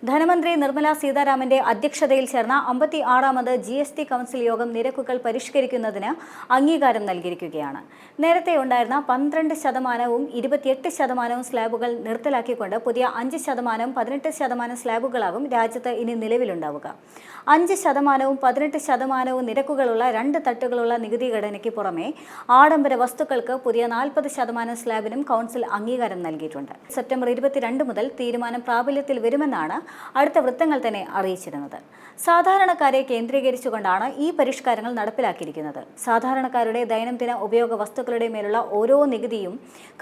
ധനമന്ത്രി നിർമ്മല സീതാരാമന്റെ അധ്യക്ഷതയിൽ ചേർന്ന 56ാമത് GST കൗൺസിൽ യോഗം നിരക്കുകൾ പരിഷ്കരിക്കുന്നതിന് അംഗീകാരം നൽകിയിരിക്കുകയാണ്. നേരത്തെ ഉണ്ടായിരുന്ന 12%, 28% സ്ലാബുകൾ നിർത്തലാക്കിക്കൊണ്ട് പുതിയ 5%, 18% സ്ലാബുകളാകും രാജ്യത്ത് ഇനി നിലവിലുണ്ടാവുക. 5%, 18% നിരക്കുകളുള്ള 2 തട്ടുകളുള്ള നികുതി ഘടനയ്ക്ക് പുറമെ ആഡംബര വസ്തുക്കൾക്ക് പുതിയ 40% സ്ലാബിനും കൗൺസിൽ അംഗീകാരം നൽകിയിട്ടുണ്ട്. സെപ്റ്റംബർ 22 മുതൽ തീരുമാനം പ്രാബല്യത്തിൽ വരുമെന്നാണ് അടുത്ത വൃത്തങ്ങൾ തന്നെ അറിയിച്ചിരുന്നത്. സാധാരണക്കാരെ കേന്ദ്രീകരിച്ചുകൊണ്ടാണ് ഈ പരിഷ്കാരങ്ങൾ നടപ്പിലാക്കിയിരിക്കുന്നത്. സാധാരണക്കാരുടെ ദൈനംദിന ഉപയോഗ വസ്തുക്കളുടെ മേലുള്ള ഓരോ നികുതിയും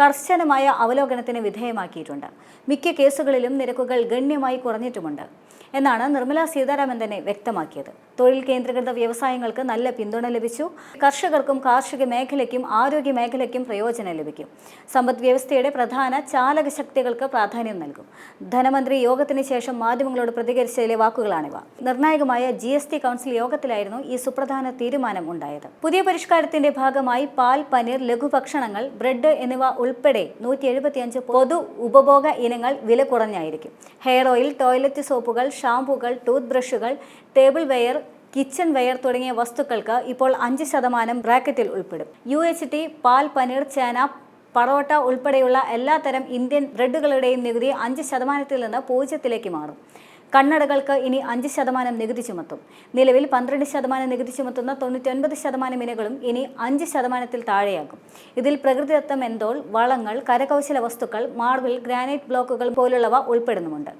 കർശനമായ അവലോകനത്തിന് വിധേയമാക്കിയിട്ടുണ്ട്. മിക്ക കേസുകളിലും നിരക്കുകൾ ഗണ്യമായി കുറഞ്ഞിട്ടുമുണ്ട് എന്നാണ് നിർമ്മല സീതാരാമൻ തന്നെ വ്യക്തമാക്കിയത്. തൊഴിൽ കേന്ദ്രീകൃത വ്യവസായങ്ങൾക്ക് നല്ല പിന്തുണ ലഭിച്ചു. കർഷകർക്കും കാർഷിക മേഖലയ്ക്കും ആരോഗ്യ മേഖലയ്ക്കും പ്രയോജനം ലഭിക്കും. സമ്പദ് വ്യവസ്ഥയുടെ പ്രധാന ചാലക ശക്തികൾക്ക് പ്രാധാന്യം നൽകും. ധനമന്ത്രി യോഗത്തിന് ശേഷം മാധ്യമങ്ങളോട് പ്രതികരിച്ചതിലെ വാക്കുകളാണിവ. നിർണായകമായ GST കൗൺസിൽ യോഗത്തിലായിരുന്നു ഈ സുപ്രധാന തീരുമാനം ഉണ്ടായത്. പുതിയ പരിഷ്കാരത്തിന്റെ ഭാഗമായി പാൽ, പനീർ, ലഘുഭക്ഷണങ്ങൾ, ബ്രെഡ് എന്നിവ ഉൾപ്പെടെ 175 പൊതു ഉപഭോഗ ഇനങ്ങൾ വില കുറഞ്ഞായിരിക്കും. ഹെയർ ഓയിൽ, ടോയ്ലറ്റ് സോപ്പുകൾ, ഷാംപൂകൾ, ടൂത്ത് ബ്രഷുകൾ, ടേബിൾ വെയർ, കിച്ചൺ വെയർ തുടങ്ങിയ വസ്തുക്കൾക്ക് ഇപ്പോൾ 5% ബ്രാക്കറ്റിൽ ഉൾപ്പെടും. UHT, പാൽ, പനീർ, ചേന, പറോട്ട ഉൾപ്പെടെയുള്ള എല്ലാത്തരം ഇന്ത്യൻ ബ്രെഡുകളുടെയും നികുതി 5%-ൽ നിന്ന് 0-ലേക്ക് മാറും. കണ്ണടകൾക്ക് ഇനി 5% നികുതി ചുമത്തും. നിലവിൽ 12% നികുതി ചുമത്തുന്ന 99% ഇനങ്ങളും ഇനി 5%-ൽ താഴെയാകും. ഇതിൽ പ്രകൃതിദത്ത മെന്തോൾ, വളങ്ങൾ, കരകൗശല വസ്തുക്കൾ, മാർബിൾ, ഗ്രാനൈറ്റ് ബ്ലോക്കുകൾ പോലുള്ളവ ഉൾപ്പെടുന്നുമുണ്ട്.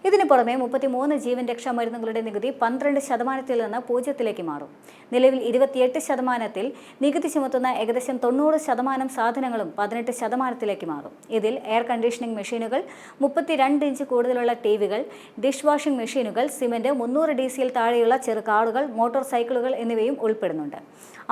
ഇതിനു പുറമെ 33 ജീവൻ രക്ഷാ മരുന്നുകളുടെ നികുതി 12%-ൽ നിന്ന് 0-ലേക്ക് മാറും. നിലവിൽ 28%-ൽ നികുതി ചുമത്തുന്ന ഏകദേശം 90% സാധനങ്ങളും 18%-ലേക്ക് മാറും. ഇതിൽ എയർ കണ്ടീഷനിംഗ് മെഷീനുകൾ, 32 ഇഞ്ച് കൂടുതലുള്ള TVകൾ, ഡിഷ് വാഷിംഗ് മെഷീനുകൾ, സിമന്റ്, 300 DC-യിൽ താഴെയുള്ള ചെറു കാറുകൾ, മോട്ടോർ സൈക്കിളുകൾ എന്നിവയും ഉൾപ്പെടുന്നുണ്ട്.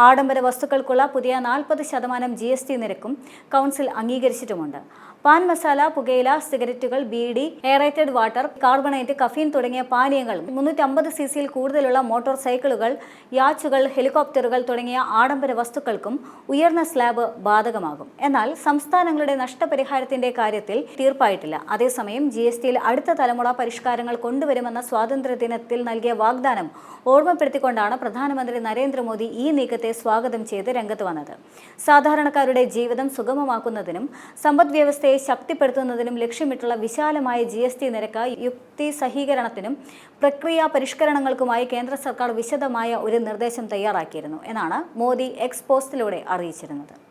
ആഡംബര വസ്തുക്കൾക്കുള്ള പുതിയ 40% GST നിരക്കും കൗൺസിൽ അംഗീകരിച്ചിട്ടുമുണ്ട്. പാൻ മസാല, പുകയില, സിഗരറ്റുകൾ, bidi, aerated water, carbonate, caffeine തുടങ്ങിയ പാനീയങ്ങൾ, 350 cc-യിൽ കൂടുതലുള്ള മോട്ടോർ സൈക്കിളുകൾ, യാച്ചുകൾ, ഹെലികോപ്റ്ററുകൾ തുടങ്ങിയ ആഡംബര വസ്തുക്കൾക്കും ഉയർന്ന സ്ലാബ് ബാധകമാകും. എന്നാൽ സംസ്ഥാനങ്ങളുടെ നഷ്ടപരിഹാരത്തിന്റെ കാര്യത്തിൽ തീർപ്പായിട്ടില്ല. അതേസമയം GST-യിൽ അടുത്ത തലമുറ പരിഷ്കാരങ്ങൾ കൊണ്ടുവരുമെന്ന സ്വാതന്ത്ര്യദിനത്തിൽ നൽകിയ വാഗ്ദാനം ഓർമ്മപ്പെടുത്തിക്കൊണ്ടാണ് പ്രധാനമന്ത്രി നരേന്ദ്രമോദി ഈ നീക്കത്തെ സ്വാഗതം ചെയ്ത് രംഗത്ത് വന്നത്. സാധാരണക്കാരുടെ ജീവിതം സുഗമമാക്കുന്നതിനും സമ്പദ് വ്യവസ്ഥയെ ശക്തിപ്പെടുത്തുന്നതിനും ലക്ഷ്യമിട്ടുള്ള വിശാലമായ GST നിരക്ക് യുക്തിസഹീകരണത്തിനും പ്രക്രിയാ പരിഷ്കരണങ്ങൾക്കുമായി കേന്ദ്ര സർക്കാർ വിശദമായ ഒരു നിർദ്ദേശം തയ്യാറാക്കിയിരുന്നു എന്നാണ് മോദി എക്സ് പോസ്റ്റിലൂടെ അറിയിച്ചിരുന്നത്.